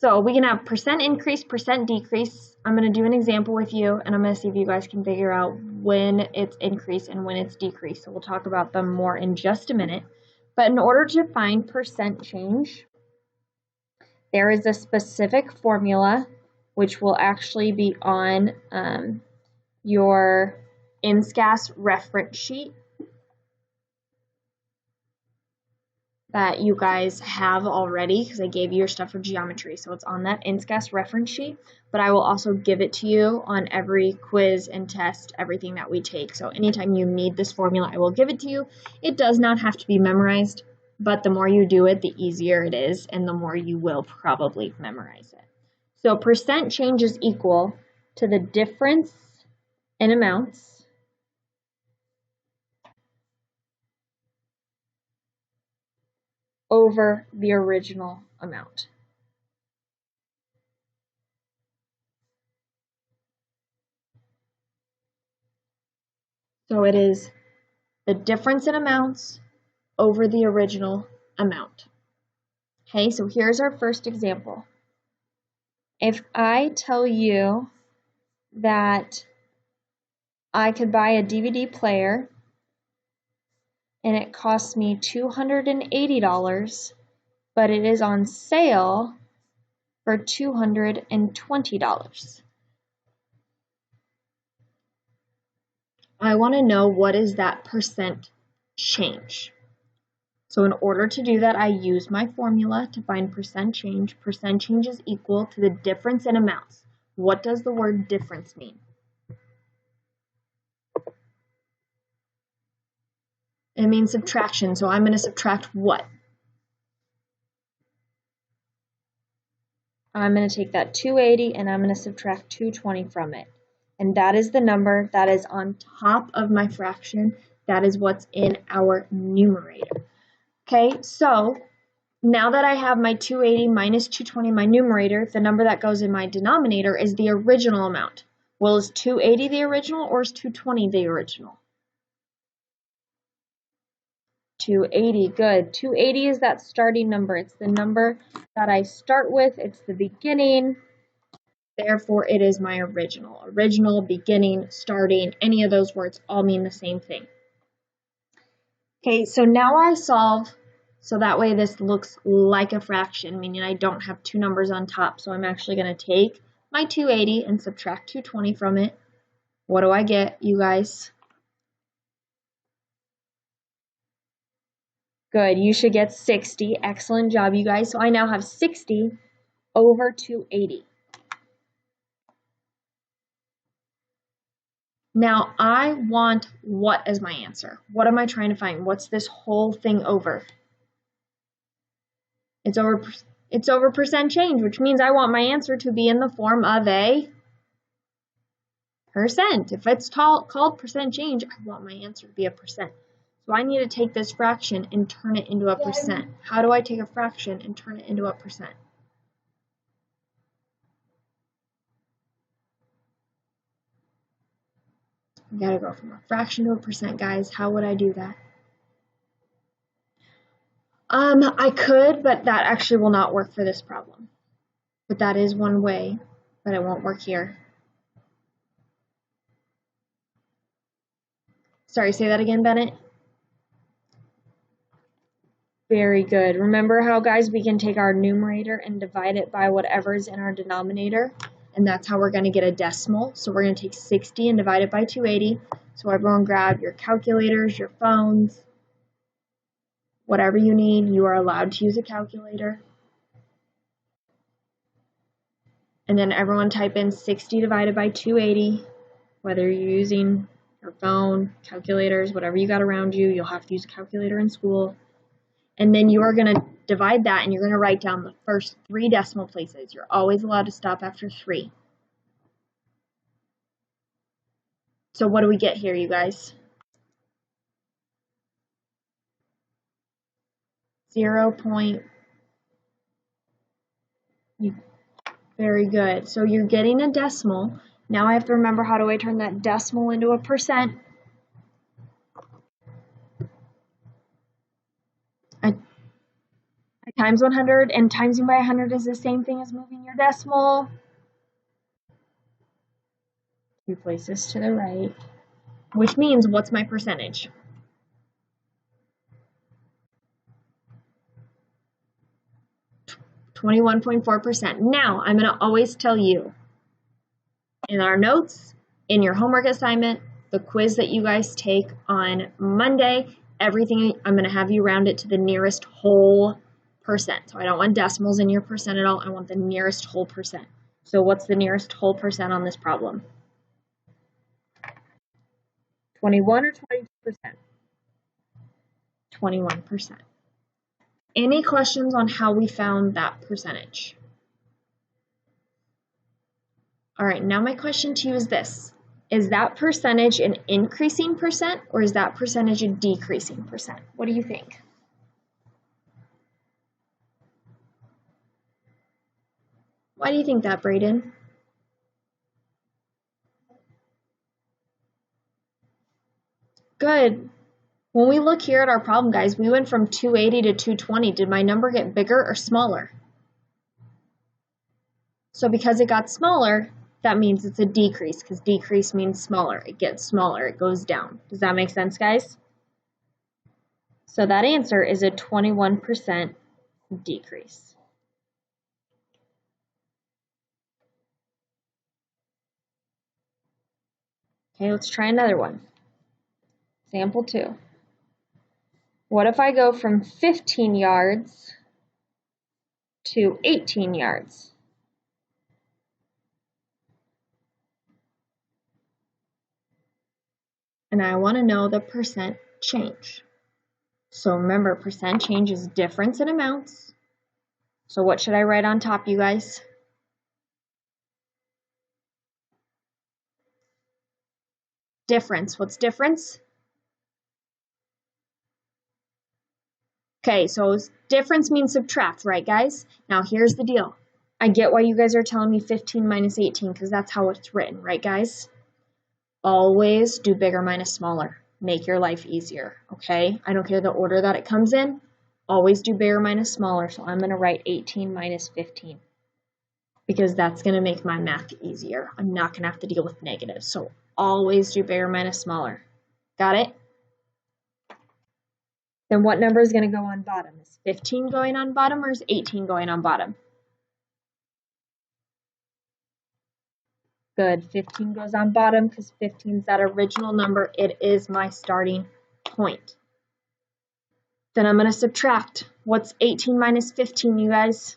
So we can have percent increase, percent decrease. I'm going to do an example with you, and I'm going to see if you guys can figure out when it's increase and when it's decrease. So we'll talk about them more in just a minute. But in order to find percent change, there is a specific formula which will actually be on your INSCAS reference sheet that you guys have already, because I gave you your stuff for geometry, so it's on that INSCAS reference sheet, but I will also give it to you on every quiz and test, everything that we take. So anytime you need this formula, I will give it to you. It does not have to be memorized, but the more you do it, the easier it is, and the more you will probably memorize it. So percent change is equal to the difference in amounts over the original amount. So it is the difference in amounts over the original amount. Okay, so here's our first example. If I tell you that I could buy a DVD player and it costs me $280, but it is on sale for $220. I want to know, what is that percent change? So in order to do that, I use my formula to find percent change. Percent change is equal to the difference in amounts. What does the word difference mean? It means subtraction, so I'm going to subtract what? I'm going to take that 280 and I'm going to subtract 220 from it. And that is the number that is on top of my fraction. That is what's in our numerator. Okay, so now that I have my 280 minus 220 in my numerator, the number that goes in my denominator is the original amount. Well, is 280 the original or is 220 the original? 280, good. 280 is that starting number. It's the number that I start with. It's the beginning. Therefore, it is my original. Original, beginning, starting, any of those words all mean the same thing. Okay, so now I solve so that way this looks like a fraction, meaning I don't have two numbers on top. So I'm actually going to take my 280 and subtract 220 from it. What do I get, you guys? Good, you should get 60. Excellent job, you guys. So I now have 60 over 280. Now I want what as my answer? What am I trying to find? What's this whole thing over? It's over percent change, which means I want my answer to be in the form of a percent. If it's called percent change, I want my answer to be a percent. So I need to take this fraction and turn it into a percent. How do I take a fraction and turn it into a percent? I gotta go from a fraction to a percent, guys. How would I do that? I could, but that actually will not work for this problem. But that is one way, but it won't work here. Sorry, say that again, Bennett. Very good. Remember how, guys, we can take our numerator and divide it by whatever is in our denominator, and that's how we're going to get a decimal. So we're going to take 60 and divide it by 280. So everyone grab your calculators, your phones, whatever you need. You are allowed to use a calculator. And then everyone type in 60 divided by 280, whether you're using your phone, calculators, whatever you got around you. You'll have to use a calculator in school. And then you are going to divide that and you're going to write down the first 3 decimal places. You're always allowed to stop after 3. So what do we get here, you guys? 0. Very good. So you're getting a decimal. Now I have to remember, how do I turn that decimal into a percent? I Times 100 and timesing by 100 is the same thing as moving your decimal 2 places to the right, which means what's my percentage? 21.4%. Now, I'm going to always tell you in our notes, in your homework assignment, the quiz that you guys take on Monday, everything, I'm going to have you round it to the nearest whole percent. So I don't want decimals in your percent at all. I want the nearest whole percent. So what's the nearest whole percent on this problem? 21 or 22%? 21%. Any questions on how we found that percentage? All right, now my question to you is this. Is that percentage an increasing percent or is that percentage a decreasing percent? What do you think? Why do you think that, Brayden? Good. When we look here at our problem, guys, we went from 280 to 220. Did my number get bigger or smaller? So because it got smaller, that means it's a decrease, because decrease means smaller. It gets smaller. It goes down. Does that make sense, guys? So that answer is a 21% decrease. Okay, let's try another one. Example 2. What if I go from 15 yards to 18 yards? And I want to know the percent change. So remember, percent change is difference in amounts. So what should I write on top, you guys? Difference. What's difference? Okay, so difference means subtract, right, guys? Now here's the deal. I get why you guys are telling me 15 minus 18, because that's how it's written, right, guys? Always do bigger minus smaller. Make your life easier, okay? I don't care the order that it comes in. Always do bigger minus smaller, so I'm going to write 18 minus 15, because that's going to make my math easier. I'm not going to have to deal with negatives, so always do bigger minus smaller. Got it? Then what number is going to go on bottom? Is 15 going on bottom or is 18 going on bottom? Good. 15 goes on bottom because 15 is that original number. It is my starting point. Then I'm going to subtract. What's 18 minus 15, you guys?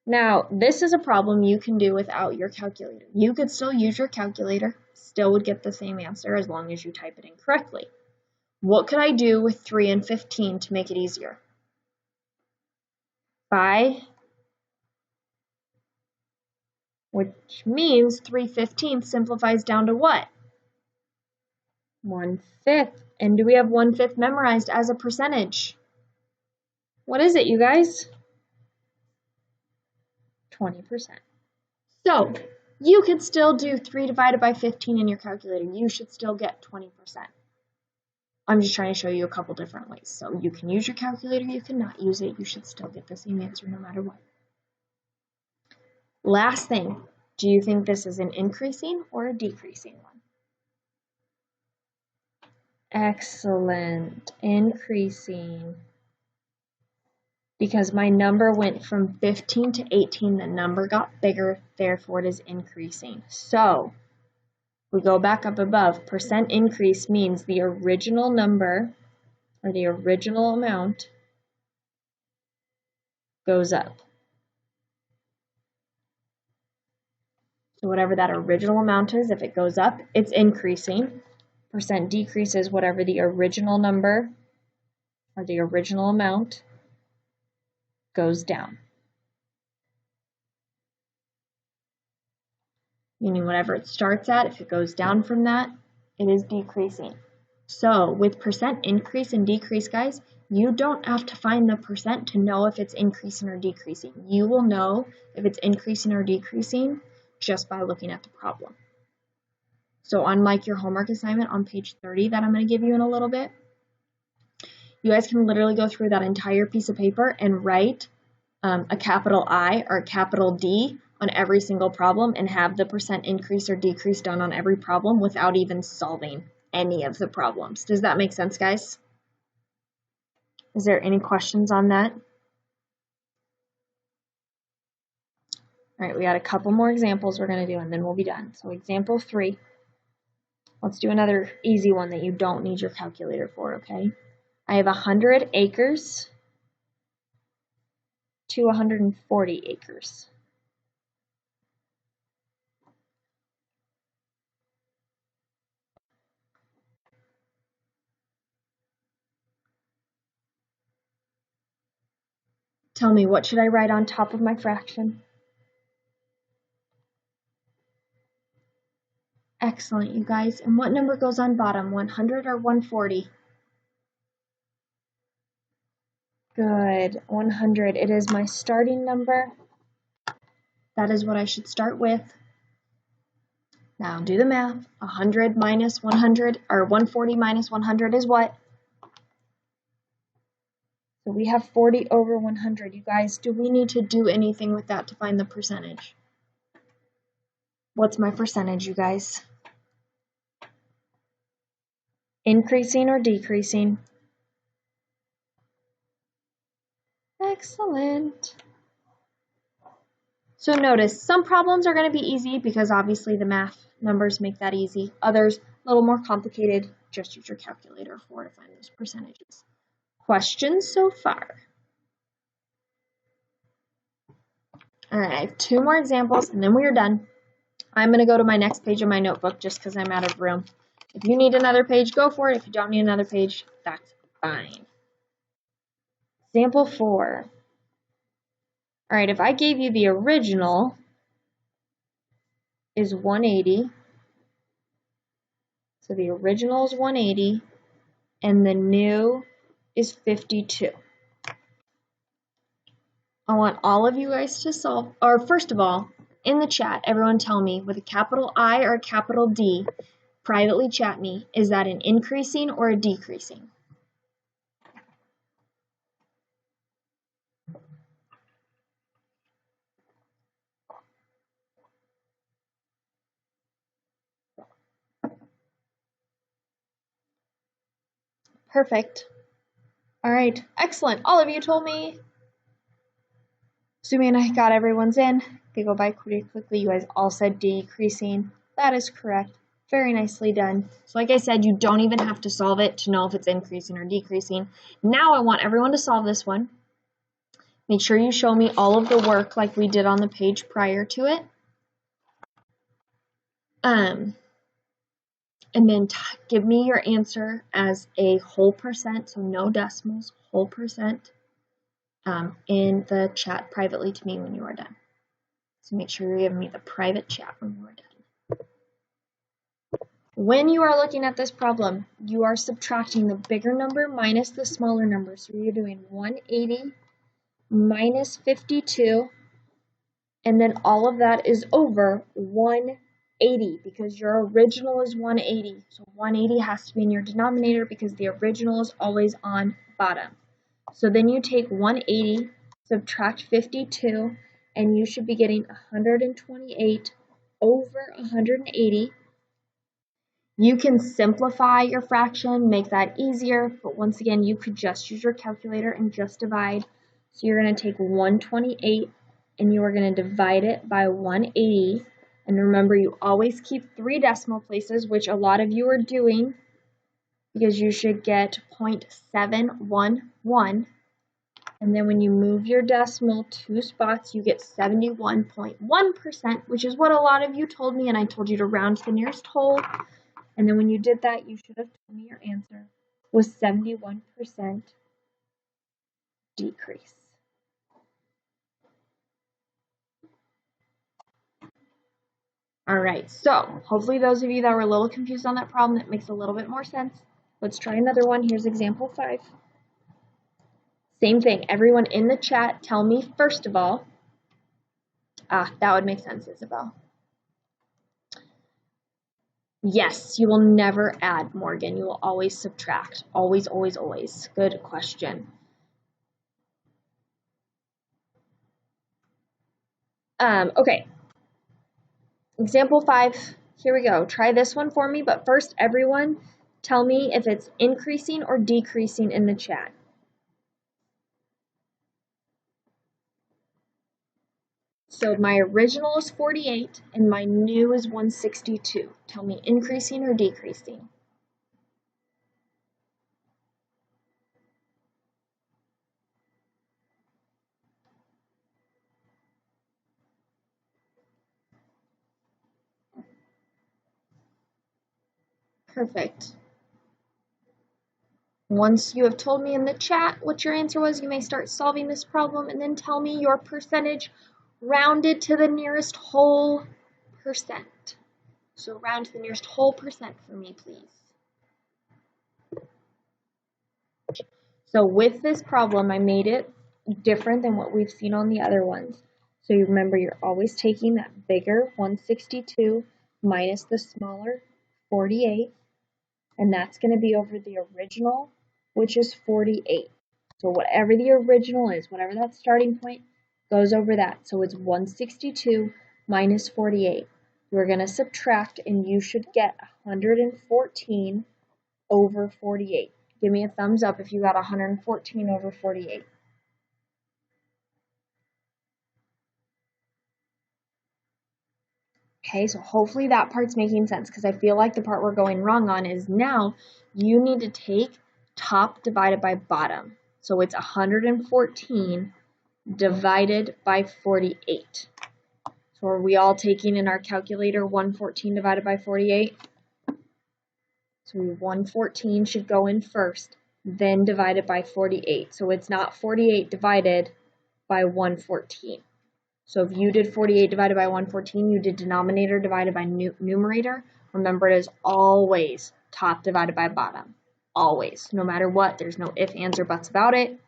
Now, this is a problem you can do without your calculator. You could still use your calculator, still would get the same answer as long as you type it in correctly. What could I do with 3 and 15 to make it easier? 5, which means 3/15 simplifies down to what? 1/5. And do we have 1/5 memorized as a percentage? What is it, you guys? 20%. So you could still do 3 divided by 15 in your calculator. You should still get 20%. I'm just trying to show you a couple different ways. So you can use your calculator, you cannot use it. You should still get the same answer no matter what. Last thing, do you think this is an increasing or a decreasing one? Excellent. Increasing. Because my number went from 15 to 18, the number got bigger, therefore it is increasing. So we go back up above. Percent increase means the original number or the original amount goes up. So whatever that original amount is, if it goes up, it's increasing. Percent decrease is whatever the original number or the original amount goes down. Meaning whatever it starts at, if it goes down from that, it is decreasing. So with percent increase and decrease, guys, you don't have to find the percent to know if it's increasing or decreasing. You will know if it's increasing or decreasing just by looking at the problem. So unlike your homework assignment on page 30 that I'm going to give you in a little bit, You guys can literally go through that entire piece of paper and write a capital I or a capital D on every single problem and have the percent increase or decrease done on every problem without even solving any of the problems. Does that make sense, guys? Is there any questions on that? All right, we got a couple more examples we're going to do, and then we'll be done. So example 3. Let's do another easy one that you don't need your calculator for, okay? I have 100 acres to 140 acres. Tell me, what should I write on top of my fraction? Excellent, you guys. And what number goes on bottom, 100 or 140? Good, 100. It is my starting number. That is what I should start with. Now do the math. 100 minus 100, or 140 minus 100 is what? So we have 40 over 100. You guys, do we need to do anything with that to find the percentage? What's my percentage, you guys? Increasing or decreasing? Excellent. So notice, some problems are going to be easy because obviously the math numbers make that easy. Others, a little more complicated. Just use your calculator to find those percentages. Questions so far? All right, I have 2 more examples and then we are done. I'm going to go to my next page of my notebook just because I'm out of room. If you need another page, go for it. If you don't need another page, that's fine. Example 4. All right, if I gave you the original is 180, so the original is 180, and the new is 52. I want all of you guys to solve, or first of all, in the chat, everyone tell me, with a capital I or a capital D, privately chat me, is that an increasing or a decreasing? Perfect. All right, excellent. All of you told me. Assuming I got everyone's in, they go by pretty quickly. You guys all said decreasing. That is correct. Very nicely done. So like I said, you don't even have to solve it to know if it's increasing or decreasing. Now I want everyone to solve this one. Make sure you show me all of the work like we did on the page prior to it. And then give me your answer as a whole percent, so no decimals, whole percent, in the chat privately to me when you are done. So make sure you give me the private chat when you are done. When you are looking at this problem, you are subtracting the bigger number minus the smaller number. So you're doing 180 minus 52, and then all of that is over 180 because your original is 180. So 180 has to be in your denominator because the original is always on bottom. So then you take 180, subtract 52, and you should be getting 128 over 180. You can simplify your fraction, make that easier, but once again, you could just use your calculator and just divide. So you're going to take 128 and you are going to divide it by 180. And remember, you always keep 3 decimal places, which a lot of you are doing because you should get 0.711. And then when you move your decimal 2 spots, you get 71.1%, which is what a lot of you told me, and I told you to round to the nearest whole. And then when you did that, you should have told me your answer was 71% decrease. All right, so hopefully those of you that were a little confused on that problem, that makes a little bit more sense. Let's try another one. Here's example 5. Same thing. Everyone in the chat, tell me first of all. That would make sense, Isabel. Yes, you will never add, Morgan. You will always subtract. Always, always, always. Good question. Okay. Example 5. Here we go. Try this one for me, but first, everyone, tell me if it's increasing or decreasing in the chat. So my original is 48 and my new is 162. Tell me increasing or decreasing. Perfect. Once you have told me in the chat what your answer was, you may start solving this problem and then tell me your percentage rounded to the nearest whole percent. So round to the nearest whole percent for me, please. So with this problem, I made it different than what we've seen on the other ones. So you remember, you're always taking that bigger 162 minus the smaller 48, and that's going to be over the original, which is 48. So whatever the original is, whatever that starting point, goes over that. So it's 162 minus 48. We're going to subtract, and you should get 114 over 48. Give me a thumbs up if you got 114 over 48. Okay, so hopefully that part's making sense, because I feel like the part we're going wrong on is now you need to take top divided by bottom. So it's 114 divided by 48. So are we all taking in our calculator 114 divided by 48? So 114 should go in first, then divided by 48. So it's not 48 divided by 114. So if you did 48 divided by 114, you did denominator divided by numerator. Remember, it is always top divided by bottom. Always. No matter what. There's no ifs, ands, or buts about it.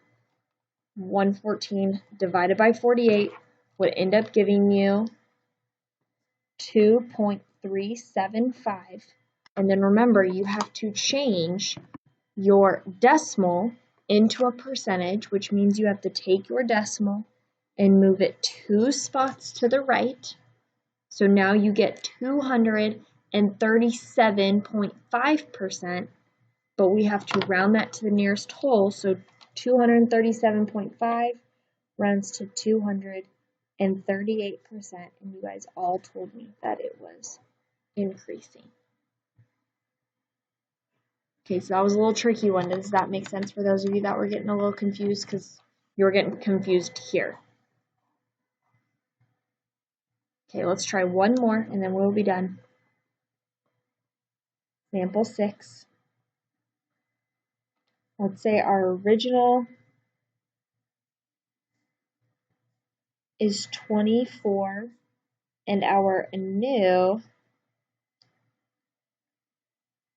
114 divided by 48 would end up giving you 2.375. And then remember, you have to change your decimal into a percentage, which means you have to take your decimal and move it 2 spots to the right. So now you get 237.5%, but we have to round that to the nearest whole. So 237.5 rounds to 238%, and you guys all told me that it was increasing. Okay, so that was a little tricky one. Does that make sense for those of you that were getting a little confused? Because you were getting confused here. Okay, let's try one more and then we'll be done. Example 6. Let's say our original is 24 and our new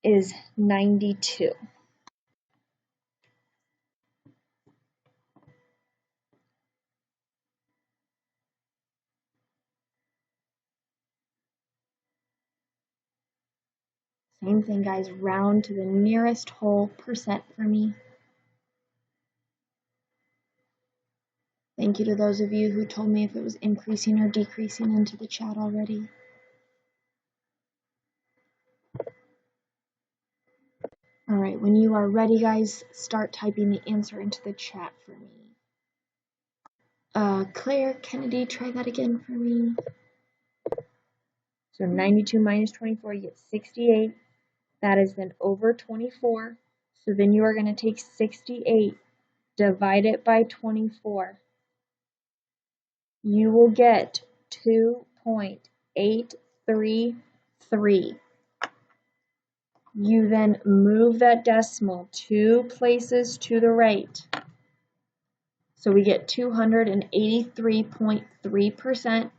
is 92. Same thing, guys, round to the nearest whole percent for me. Thank you to those of you who told me if it was increasing or decreasing into the chat already. All right, when you are ready, guys, start typing the answer into the chat for me. Claire Kennedy, try that again for me. So 92 minus 24, you get 68. That is then over 24. So then you are going to take 68, divide it by 24. You will get 2.833. You then move that decimal 2 places to the right. So we get 283.3%,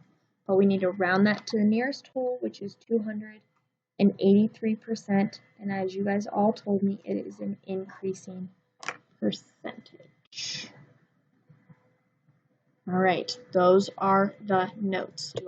but we need to round that to the nearest whole, which is 283%. And as you guys all told me, it is an increasing percentage. All right, those are the notes.